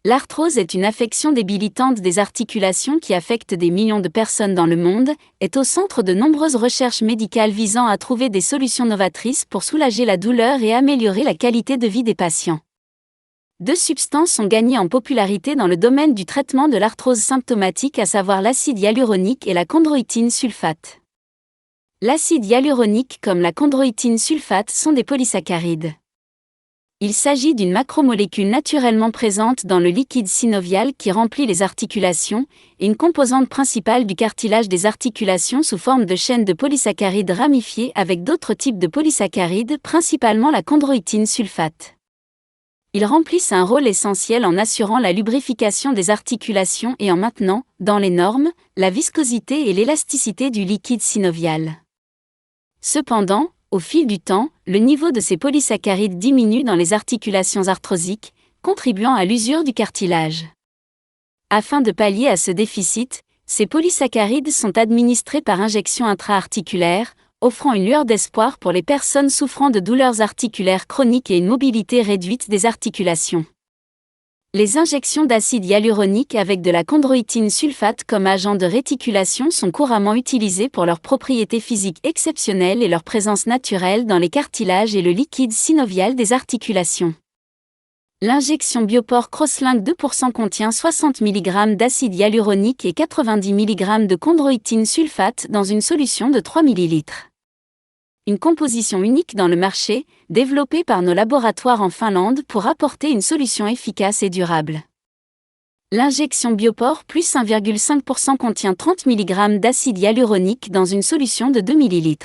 L'arthrose est une affection débilitante des articulations qui affecte des millions de personnes dans le monde, est au centre de nombreuses recherches médicales visant à trouver des solutions novatrices pour soulager la douleur et améliorer la qualité de vie des patients. Deux substances ont gagné en popularité dans le domaine du traitement de l'arthrose symptomatique, à savoir l'acide hyaluronique et la chondroïtine sulfate. L'acide hyaluronique comme la chondroïtine sulfate sont des polysaccharides. Il s'agit d'une macromolécule naturellement présente dans le liquide synovial qui remplit les articulations, et une composante principale du cartilage des articulations sous forme de chaînes de polysaccharides ramifiées avec d'autres types de polysaccharides, principalement la chondroïtine sulfate. Ils remplissent un rôle essentiel en assurant la lubrification des articulations et en maintenant, dans les normes, la viscosité et l'élasticité du liquide synovial. Cependant, au fil du temps, le niveau de ces polysaccharides diminue dans les articulations arthrosiques, contribuant à l'usure du cartilage. Afin de pallier à ce déficit, ces polysaccharides sont administrés par injection intra-articulaire, offrant une lueur d'espoir pour les personnes souffrant de douleurs articulaires chroniques et une mobilité réduite des articulations. Les injections d'acide hyaluronique avec de la chondroïtine sulfate comme agent de réticulation sont couramment utilisées pour leurs propriétés physiques exceptionnelles et leur présence naturelle dans les cartilages et le liquide synovial des articulations. L'injection Biopore Crosslink 2% contient 60 mg d'acide hyaluronique et 90 mg de chondroïtine sulfate dans une solution de 3 ml. Une composition unique dans le marché, développée par nos laboratoires en Finlande pour apporter une solution efficace et durable. L'injection Biopore plus 1,5% contient 30 mg d'acide hyaluronique dans une solution de 2 ml.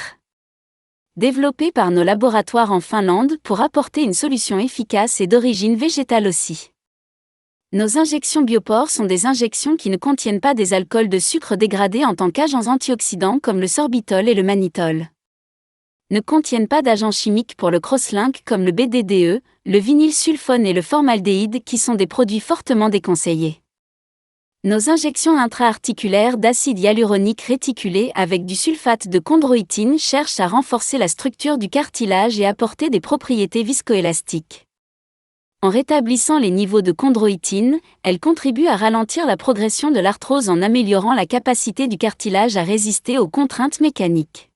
Développée par nos laboratoires en Finlande pour apporter une solution efficace et d'origine végétale aussi. Nos injections Biopore sont des injections qui ne contiennent pas des alcools de sucre dégradés en tant qu'agents antioxydants comme le sorbitol et le mannitol. Ne contiennent pas d'agents chimiques pour le crosslink comme le BDDE, le vinylsulfone et le formaldéhyde qui sont des produits fortement déconseillés. Nos injections intra-articulaires d'acide hyaluronique réticulé avec du sulfate de chondroïtine cherchent à renforcer la structure du cartilage et apporter des propriétés viscoélastiques. En rétablissant les niveaux de chondroïtine, elles contribuent à ralentir la progression de l'arthrose en améliorant la capacité du cartilage à résister aux contraintes mécaniques.